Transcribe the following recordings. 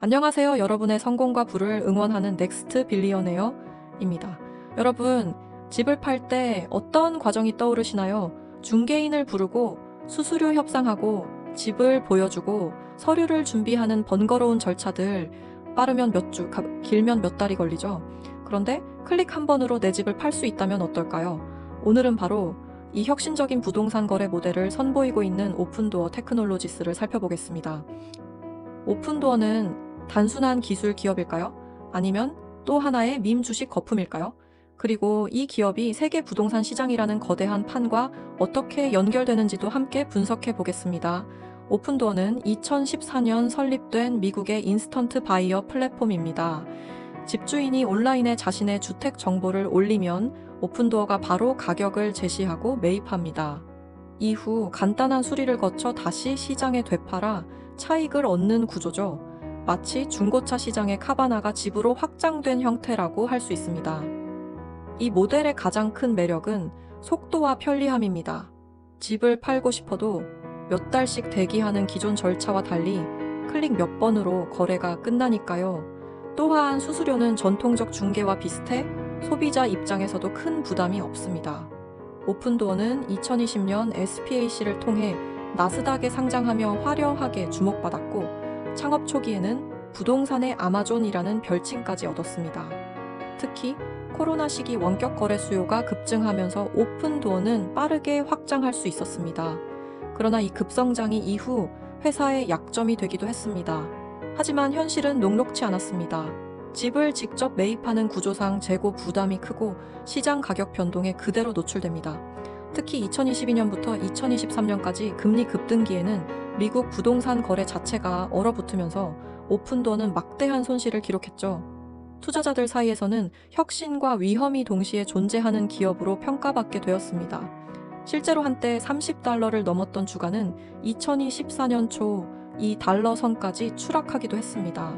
안녕하세요. 여러분의 성공과 부를 응원하는 넥스트 빌리어네어입니다. 여러분, 집을 팔 때 어떤 과정이 떠오르시나요? 중개인을 부르고 수수료 협상하고 집을 보여주고 서류를 준비하는 번거로운 절차들, 빠르면 몇 주, 길면 몇 달이 걸리죠. 그런데 클릭 한 번으로 내 집을 팔 수 있다면 어떨까요? 오늘은 바로 이 혁신적인 부동산 거래 모델을 선보이고 있는 오픈도어 테크놀로지스를 살펴보겠습니다. 오픈도어는 단순한 기술 기업일까요? 아니면 또 하나의 밈 주식 거품일까요? 그리고 이 기업이 세계 부동산 시장이라는 거대한 판과 어떻게 연결되는지도 함께 분석해 보겠습니다. 오픈도어는 2014년 설립된 미국의 인스턴트 바이어 플랫폼입니다. 집주인이 온라인에 자신의 주택 정보를 올리면 오픈도어가 바로 가격을 제시하고 매입합니다. 이후 간단한 수리를 거쳐 다시 시장에 되팔아 차익을 얻는 구조죠. 마치 중고차 시장의 카바나가 집으로 확장된 형태라고 할 수 있습니다. 이 모델의 가장 큰 매력은 속도와 편리함입니다. 집을 팔고 싶어도 몇 달씩 대기하는 기존 절차와 달리 클릭 몇 번으로 거래가 끝나니까요. 또한 수수료는 전통적 중개와 비슷해 소비자 입장에서도 큰 부담이 없습니다. 오픈도어는 2020년 SPAC를 통해 나스닥에 상장하며 화려하게 주목받았고, 창업 초기에는 부동산의 아마존이라는 별칭까지 얻었습니다. 특히 코로나 시기 원격 거래 수요가 급증하면서 오픈도어는 빠르게 확장할 수 있었습니다. 그러나 이 급성장이 이후 회사의 약점이 되기도 했습니다. 하지만 현실은 녹록치 않았습니다. 집을 직접 매입하는 구조상 재고 부담이 크고 시장 가격 변동에 그대로 노출됩니다. 특히 2022년부터 2023년까지 금리 급등기에는 미국 부동산 거래 자체가 얼어붙으면서 오픈도어는 막대한 손실을 기록했죠. 투자자들 사이에서는 혁신과 위험이 동시에 존재하는 기업으로 평가받게 되었습니다. 실제로 한때 $30를 넘었던 주가는 2024년 초 이 달러 선까지 추락하기도 했습니다.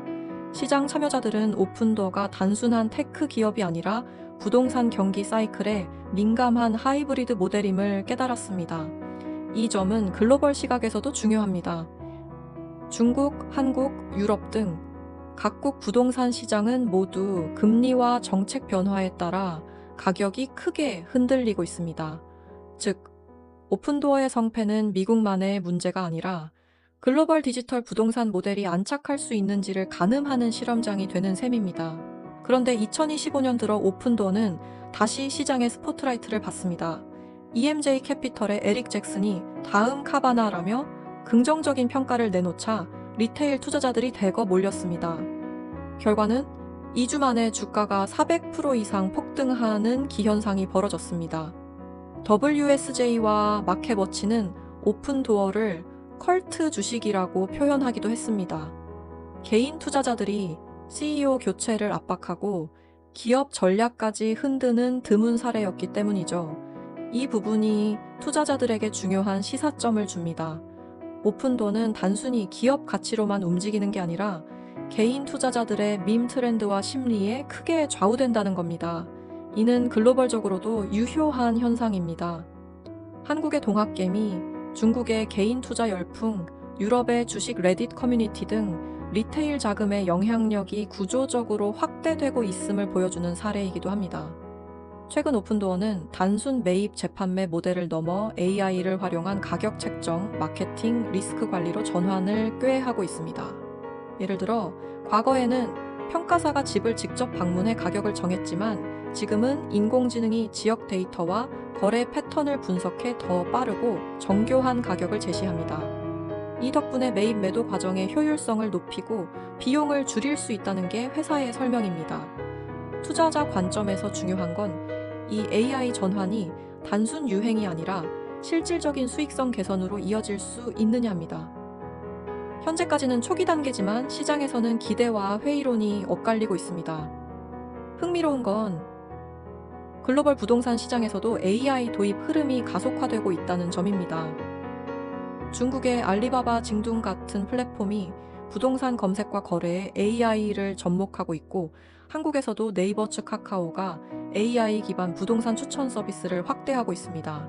시장 참여자들은 오픈도어가 단순한 테크 기업이 아니라 부동산 경기 사이클에 민감한 하이브리드 모델임을 깨달았습니다. 이 점은 글로벌 시각에서도 중요합니다. 중국, 한국, 유럽 등 각국 부동산 시장은 모두 금리와 정책 변화에 따라 가격이 크게 흔들리고 있습니다. 즉, 오픈도어의 성패는 미국만의 문제가 아니라 글로벌 디지털 부동산 모델이 안착할 수 있는지를 가늠하는 실험장이 되는 셈입니다. 그런데 2025년 들어 오픈도어는 다시 시장의 스포트라이트를 받습니다. EMJ 캐피털의 에릭 잭슨이 다음 카바나라며 긍정적인 평가를 내놓자 리테일 투자자들이 대거 몰렸습니다. 결과는 2주 만에 주가가 400% 이상 폭등하는 기현상이 벌어졌습니다. WSJ와 마켓워치는 오픈도어를 컬트 주식이라고 표현하기도 했습니다. 개인 투자자들이 CEO 교체를 압박하고 기업 전략까지 흔드는 드문 사례였기 때문이죠. 이 부분이 투자자들에게 중요한 시사점을 줍니다. 오픈도어는 단순히 기업 가치로만 움직이는 게 아니라 개인 투자자들의 밈 트렌드와 심리에 크게 좌우된다는 겁니다. 이는 글로벌적으로도 유효한 현상입니다. 한국의 동학개미, 중국의 개인 투자 열풍, 유럽의 주식 레딧 커뮤니티 등 리테일 자금의 영향력이 구조적으로 확대되고 있음을 보여주는 사례이기도 합니다. 최근 오픈도어는 단순 매입 재판매 모델을 넘어 AI를 활용한 가격 책정, 마케팅, 리스크 관리로 전환을 꾀하고 있습니다. 예를 들어 과거에는 평가사가 집을 직접 방문해 가격을 정했지만 지금은 인공지능이 지역 데이터와 거래 패턴을 분석해 더 빠르고 정교한 가격을 제시합니다. 이 덕분에 매입 매도 과정의 효율성을 높이고 비용을 줄일 수 있다는 게 회사의 설명입니다. 투자자 관점에서 중요한 건 이 AI 전환이 단순 유행이 아니라 실질적인 수익성 개선으로 이어질 수 있느냐입니다. 현재까지는 초기 단계지만 시장에서는 기대와 회의론이 엇갈리고 있습니다. 흥미로운 건 글로벌 부동산 시장에서도 AI 도입 흐름이 가속화되고 있다는 점입니다. 중국의 알리바바 징둥 같은 플랫폼이 부동산 검색과 거래에 AI를 접목하고 있고, 한국에서도 네이버 측 카카오가 AI 기반 부동산 추천 서비스를 확대하고 있습니다.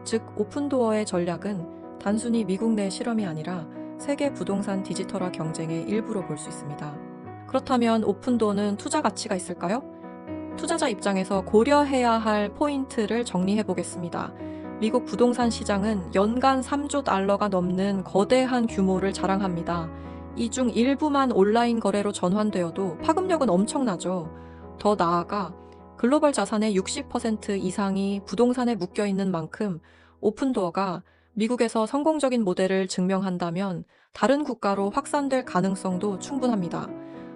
즉, 오픈도어의 전략은 단순히 미국 내 실험이 아니라 세계 부동산 디지털화 경쟁의 일부로 볼 수 있습니다. 그렇다면 오픈도어는 투자 가치가 있을까요? 투자자 입장에서 고려해야 할 포인트를 정리해 보겠습니다. 미국 부동산 시장은 연간 3조 달러가 넘는 거대한 규모를 자랑합니다. 이 중 일부만 온라인 거래로 전환되어도 파급력은 엄청나죠. 더 나아가 글로벌 자산의 60% 이상이 부동산에 묶여 있는 만큼 오픈도어가 미국에서 성공적인 모델을 증명한다면 다른 국가로 확산될 가능성도 충분합니다.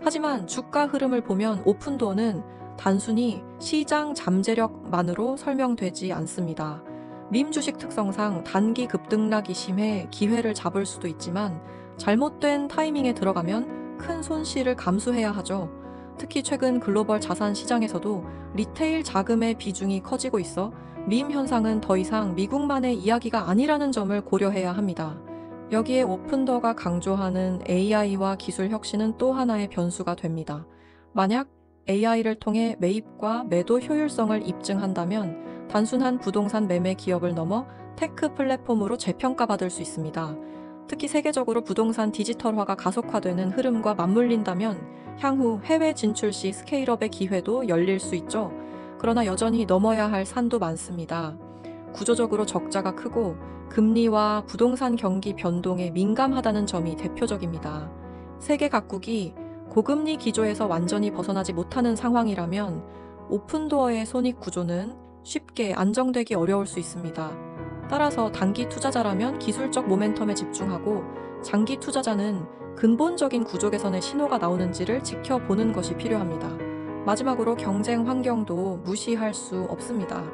하지만 주가 흐름을 보면 오픈도어는 단순히 시장 잠재력만으로 설명되지 않습니다. 밈 주식 특성상 단기 급등락이 심해 기회를 잡을 수도 있지만 잘못된 타이밍에 들어가면 큰 손실을 감수해야 하죠. 특히 최근 글로벌 자산 시장에서도 리테일 자금의 비중이 커지고 있어 밈 현상은 더 이상 미국만의 이야기가 아니라는 점을 고려해야 합니다. 여기에 오픈더가 강조하는 AI와 기술 혁신은 또 하나의 변수가 됩니다. 만약 AI를 통해 매입과 매도 효율성을 입증한다면 단순한 부동산 매매 기업을 넘어 테크 플랫폼으로 재평가받을 수 있습니다. 특히 세계적으로 부동산 디지털화가 가속화되는 흐름과 맞물린다면 향후 해외 진출 시 스케일업의 기회도 열릴 수 있죠. 그러나 여전히 넘어야 할 산도 많습니다. 구조적으로 적자가 크고 금리와 부동산 경기 변동에 민감하다는 점이 대표적입니다. 세계 각국이 고금리 기조에서 완전히 벗어나지 못하는 상황이라면 오픈도어의 손익 구조는 쉽게 안정되기 어려울 수 있습니다. 따라서 단기 투자자라면 기술적 모멘텀에 집중하고 장기 투자자는 근본적인 구조 개선의 신호가 나오는지를 지켜보는 것이 필요합니다. 마지막으로 경쟁 환경도 무시할 수 없습니다.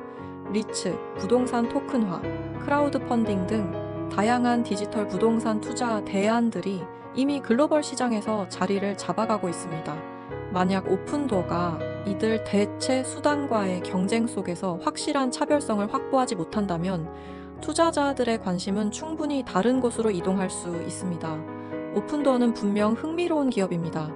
리츠, 부동산 토큰화, 크라우드 펀딩 등 다양한 디지털 부동산 투자 대안들이 이미 글로벌 시장에서 자리를 잡아가고 있습니다. 만약 오픈도어가 이들 대체 수단과의 경쟁 속에서 확실한 차별성을 확보하지 못한다면 투자자들의 관심은 충분히 다른 곳으로 이동할 수 있습니다. 오픈도어는 분명 흥미로운 기업입니다.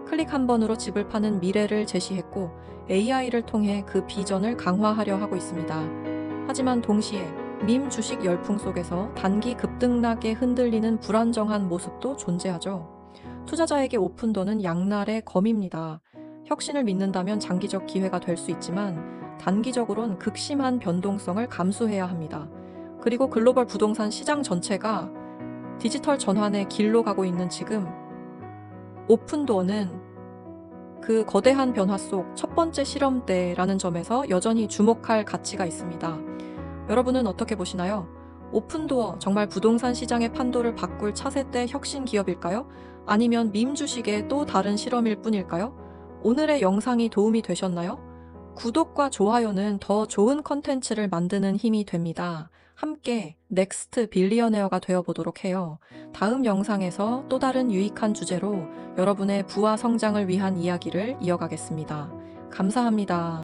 클릭 한 번으로 집을 파는 미래를 제시했고 AI를 통해 그 비전을 강화하려 하고 있습니다. 하지만 동시에 밈 주식 열풍 속에서 단기 급등락에 흔들리는 불안정한 모습도 존재하죠. 투자자에게 오픈도어는 양날의 검입니다. 혁신을 믿는다면 장기적 기회가 될 수 있지만 단기적으론 극심한 변동성을 감수해야 합니다. 그리고 글로벌 부동산 시장 전체가 디지털 전환의 길로 가고 있는 지금 오픈도어는 그 거대한 변화 속 첫 번째 실험대라는 점에서 여전히 주목할 가치가 있습니다. 여러분은 어떻게 보시나요? 오픈도어 정말 부동산 시장의 판도를 바꿀 차세대 혁신 기업일까요? 아니면 밈 주식의 또 다른 실험일 뿐일까요? 오늘의 영상이 도움이 되셨나요? 구독과 좋아요는 더 좋은 컨텐츠를 만드는 힘이 됩니다. 함께 넥스트 빌리어네어가 되어보도록 해요. 다음 영상에서 또 다른 유익한 주제로 여러분의 부와 성장을 위한 이야기를 이어가겠습니다. 감사합니다.